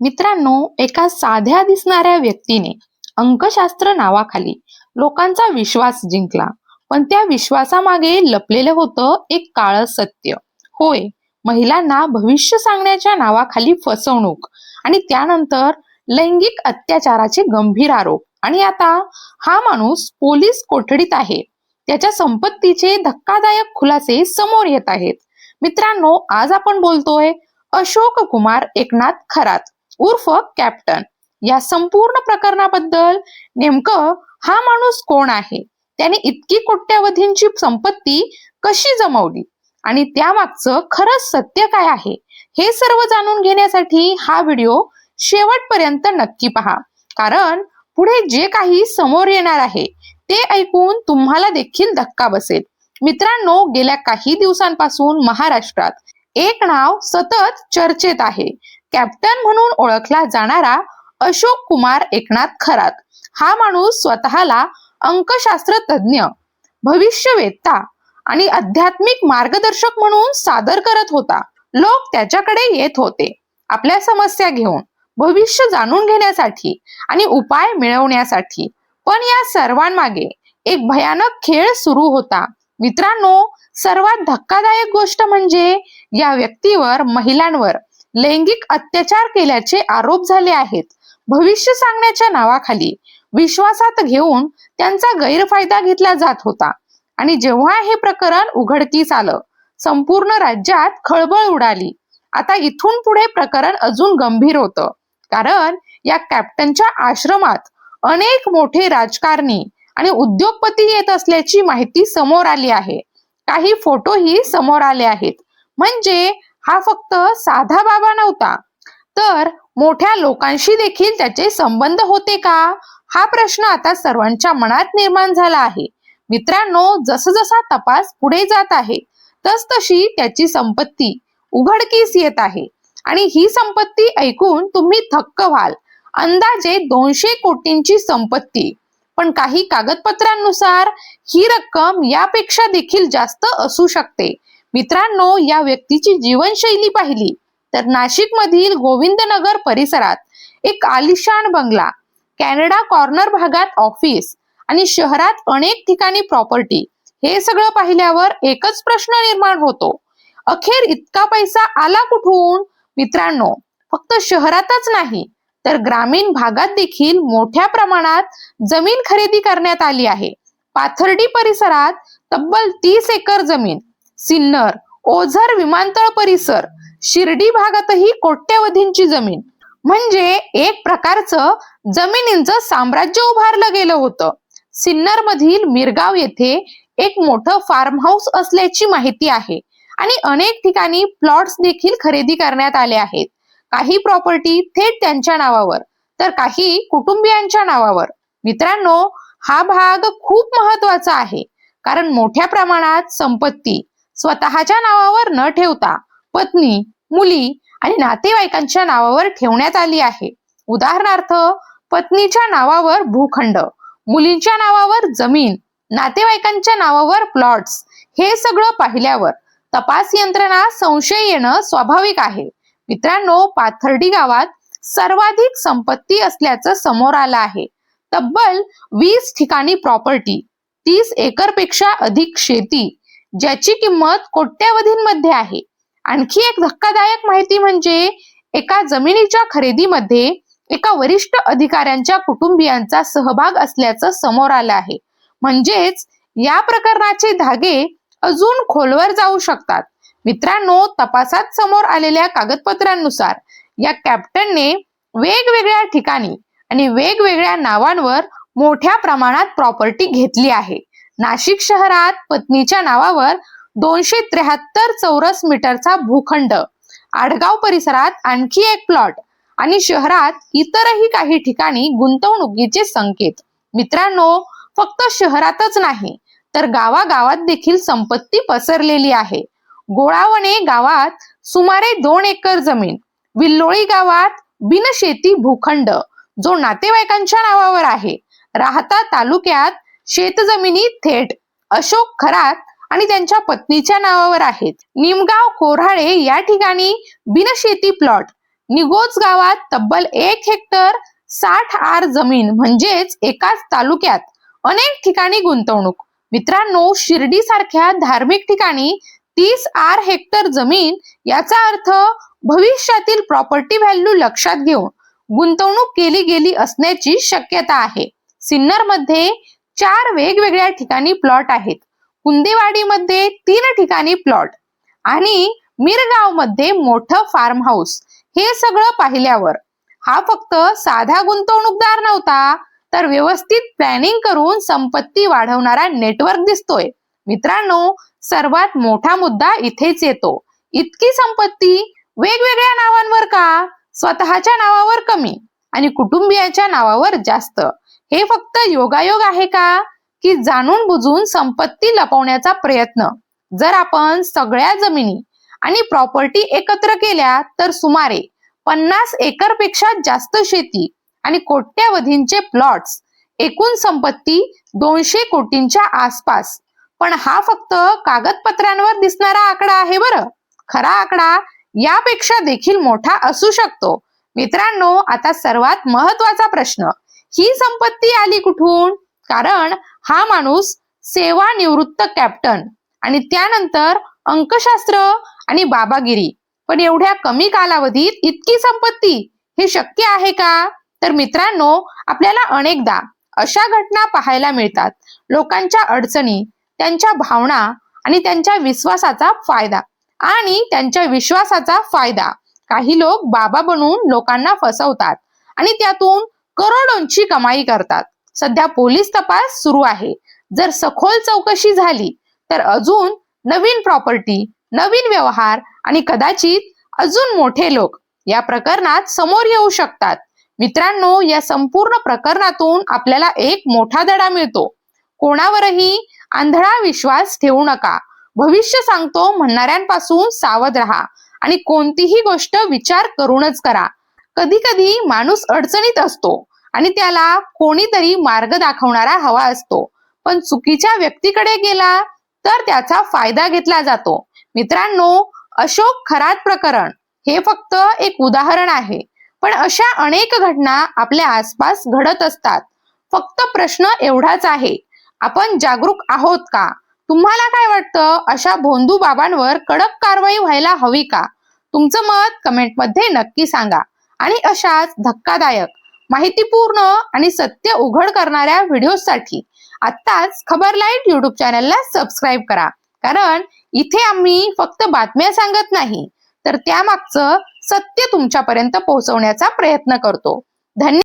मित्रांनो, एका साध्या दिसणाऱ्या व्यक्तीने अंकशास्त्र नावाखाली लोकांचा विश्वास जिंकला. पण त्या विश्वासामागे लपलेलं होतं एक काळं सत्य. होय, महिलांना भविष्य सांगण्याच्या नावाखाली फसवणूक आणि त्यानंतर लैंगिक अत्याचाराचे गंभीर आरोप. आणि आता हा माणूस पोलीस कोठडीत आहे. त्याच्या संपत्तीचे धक्कादायक खुलासे समोर येत आहेत. मित्रांनो, आज आपण बोलतोय अशोक कुमार एकनाथ खरात उर्फ कॅप्टन. या संपूर्ण प्रकरणाबद्दल नेमकं हा माणूस कोण आहे, त्याने इतकी कोट्यावधींची संपत्ती कशी जमवली आणि त्यामागचं खरंच सत्य काय आहे, हे सर्व जाणून घेण्यासाठी हा व्हिडिओ शेवटपर्यंत नक्की पहा. कारण पुढे जे काही समोर येणार आहे ते ऐकून तुम्हाला देखील धक्का बसेल. मित्रांनो, गेल्या काही दिवसांपासून महाराष्ट्रात एक नाव सतत चर्चेत आहे. कॅप्टन म्हणून ओळखला जाणारा अशोक कुमार एकनाथ खरात. हा माणूस स्वतःला अंकशास्त्र तज्ञ, भविष्यवेत्ता आणि आध्यात्मिक मार्गदर्शक म्हणून सादर करत होता. लोक त्याच्याकडे येत होते आपल्या समस्या घेऊन, भविष्य जाणून घेण्यासाठी आणि उपाय मिळवण्यासाठी. पण या सर्वांमागे एक भयानक खेळ सुरू होता. मित्रांनो, सर्वात धक्कादायक गोष्ट म्हणजे या व्यक्तीवर महिलांवर लैंगिक अत्याचार केल्याचे आरोप झाले आहेत. भविष्य सांगण्याच्या नावाखाली विश्वासात घेऊन त्यांचा गैरफायदा घेतला जात होता. आणि जेव्हा हे प्रकरण उघडकीस आलं, संपूर्ण राज्यात खळबळ उडाली. आता इथून पुढे प्रकरण अजून गंभीर होतं. कारण या कॅप्टनच्या आश्रमात अनेक मोठे राजकारणी आणि उद्योगपती येत असल्याची माहिती समोर आली आहे. काही फोटोही समोर आले आहेत. म्हणजे हा फक्त साधा बाबा नव्हता, तर मोठ्या लोकांशी देखील त्याचे संबंध होते का, हा प्रश्न आता सर्वांच्या मनात निर्माण झाला आहे. मित्रांनो, जसजसा तपास पुढे जात आहे तसतशी त्याची संपत्ती उघडकीस येत आहे. आणि ही संपत्ती ऐकून तुम्ही थक्क व्हाल. अंदाजे 200 कोटींची संपत्ती. पण काही कागदपत्रांनुसार ही रक्कम यापेक्षा देखील जास्त असू शकते. मित्रांनो, या व्यक्तीची जीवनशैली पाहिली तर नाशिक मधील गोविंदनगर परिसरात एक आलिशान बंगला, कॅनडा कॉर्नर भागात ऑफिस आणि शहरात अनेक ठिकाणी प्रॉपर्टी. हे सगळं पाहिल्यावर एकच प्रश्न निर्माण होतो, अखेर इतका पैसा आला कुठून? मित्रांनो, फक्त शहरातच नाही तर ग्रामीण भागात देखील मोठ्या प्रमाणात जमीन खरेदी करण्यात आली आहे. पाथर्डी परिसरात तब्बल 30 एकर जमीन, सिन्नर, ओझर विमानतळ परिसर, शिर्डी भागातही कोट्यवधींची जमीन. म्हणजे एक प्रकारचं जमिनींचं साम्राज्य उभारलं गेलं होतं. सिन्नर मधील मिरगाव येथे एक मोठं फार्म हाऊस असल्याची माहिती आहे आणि अनेक ठिकाणी प्लॉट्स देखील खरेदी करण्यात आले आहेत. काही प्रॉपर्टी थेट त्यांच्या नावावर तर काही कुटुंबियांच्या नावावर. मित्रांनो, हा भाग खूप महत्वाचा आहे. कारण मोठ्या प्रमाणात संपत्ती स्वतःच्या नावावर न ठेवता पत्नी, मुली आणि नातेवाईकांच्या नावावर ठेवण्यात आली आहे. उदाहरणार्थ, पत्नीच्या नावावर भूखंड, मुलींच्या नावावर जमीन, नातेवाईकांच्या नावावर प्लॉट्स. हे सगळं पाहिल्यावर तपास यंत्रणा संशय येणं स्वाभाविक आहे. मित्रांनो, पाथर्डी गावात सर्वाधिक संपत्ती असल्याचं समोर आलं आहे. तब्बल 20 ठिकाणी प्रॉपर्टी, 30 एकर पेक्षा अधिक शेती, ज्याची किंमत कोट्यवधींमध्ये आहे. आणखी एक धक्कादायक माहिती म्हणजे एका जमिनीच्या खरेदीमध्ये एका वरिष्ठ अधिकाऱ्यांच्या कुटुंबियांचा सहभाग असल्याचं समोर आलं आहे. म्हणजेच या प्रकरणाचे धागे अजून खोलवर जाऊ शकतात. मित्रांनो, तपासात समोर आलेल्या कागदपत्रांनुसार या कॅप्टनने वेगवेगळ्या ठिकाणी आणि वेगवेगळ्या नावांवर मोठ्या प्रमाणात प्रॉपर्टी घेतली आहे. नाशिक शहरात पत्नीच्या नावावर 273 चौरस मीटरचा भूखंड, आडगाव परिसरात आणखी एक प्लॉट आणि शहरात इतरही काही ठिकाणी गुंतवणुकीचे संकेत. मित्रांनो, फक्त शहरातच नाही तर गावागावात देखील संपत्ती पसरलेली आहे. गोळावणे गावात सुमारे 2 एकर जमीन, विल्लोळी गावात बिनशेती भूखंड जो नातेवाईकांच्या नावावर आहे. राहता तालुक्यात शेतजमिनी थेट अशोक खरात आणि त्यांच्या पत्नीच्या नावावर आहेत. निमगाव, कोऱ्हाळे या ठिकाणी बिनशेती प्लॉट, निगोज गावात तब्बल 1 हेक्टर 60 आर जमीन म्हणजेच एकाच तालुक्यात अनेक ठिकाणी गुंतवणूक. मित्रांनो, शिर्डी सारख्या धार्मिक ठिकाणी 30 आर हेक्टर जमीन, याचा अर्थ भविष्यातील प्रॉपर्टी व्हॅल्यू लक्षात घेऊन गुंतवणूक केली गेली असण्याची शक्यता आहे. सिन्नरमध्ये 4 वेगवेगळ्या ठिकाणी प्लॉट आहेत. कुंदेवाडीमध्ये 3 ठिकाणी प्लॉट आणि मिरगाव मध्ये मोठं फार्म हाऊस. हे सगळं पाहिल्यावर हा फक्त साधा गुंतवणूकदार नव्हता, तर व्यवस्थित प्लॅनिंग करून संपत्ती वाढवणारा नेटवर्क दिसतोय. मित्रांनो, सर्वात मोठा मुद्दा इथेच येतो. इतकी संपत्ती वेगवेगळ्या नावांवर का? स्वतःच्या नावावर कमी आणि कुटुंबियाच्या नावावर जास्त. हे फक्त योगायोग आहे का, की जाणून बुजून संपत्ती लपवण्याचा प्रयत्न? जर आपण सगळ्या जमिनी आणि प्रॉपर्टी एकत्र केल्या तर सुमारे 50 एकर पेक्षा जास्त शेती आणि कोट्यावधींचे प्लॉट्स, एकूण संपत्ती 200 कोटींच्या आसपास. पण हा फक्त कागदपत्रांवर दिसणारा आकडा आहे बरं. खरा आकडा यापेक्षा देखील मोठा असू शकतो. मित्रांनो, आता सर्वात महत्वाचा प्रश्न, ही संपत्ती आली कुठून? कारण हा माणूस सेवानिवृत्त कॅप्टन आणि त्यानंतर अंकशास्त्र आणि बाबागिरी. पण एवढ्या कमी कालावधीत इतकी संपत्ती, हे शक्य आहे का? तर मित्रांनो, आपल्याला अनेकदा अशा घटना पाहायला मिळतात. लोकांच्या अडचणी, त्यांच्या भावना आणि त्यांच्या विश्वासाचा फायदा काही लोक बाबा बनून लोकांना फसवतात आणि त्यातून करोडोंची कमाई करतात. सध्या पोलीस तपास सुरू आहे. जर सखोल चौकशी झाली तर अजून नवीन प्रॉपर्टी, नवीन व्यवहार आणि कदाचित अजून मोठे लोक या प्रकरणात समोर येऊ शकतात. मित्रांनो, या संपूर्ण प्रकरणातून आपल्याला एक मोठा धडा मिळतो. कोणावरही आंधळा विश्वास ठेवू नका. भविष्य सांगतो म्हणणाऱ्यांपासून सावध राहा आणि कोणतीही गोष्ट विचार करूनच करा. कधी कधी माणूस अडचणीत असतो आणि त्याला कोणीतरी मार्ग दाखवणारा हवा असतो, पण चुकीच्या व्यक्तीकडे गेला तर त्याचा फायदा घेतला जातो. मित्रांनो, अशोक खरात प्रकरण हे फक्त एक उदाहरण आहे, पण अशा अनेक घटना आपल्या आसपास घडत असतात. फक्त प्रश्न एवढाच आहे, आपण जागरूक आहोत का? तुम्हाला काय वाटतं, अशा भोंदू बाबांवर कडक कारवाई व्हायला हवी का? तुमचं मत कमेंटमध्ये नक्की सांगा आणि अशाच धक्कादायक, माहितीपूर्ण आणि सत्य उघड करणाऱ्या व्हिडिओसाठी आत्ताच खबर लाईट युट्यूब चॅनलला सबस्क्राईब करा. कारण इथे आम्ही फक्त बातम्या सांगत नाही, तर त्यामागचं सत्य तुमच्यापर्यंत पोहोचवण्याचा प्रयत्न करतो. धन्यवाद.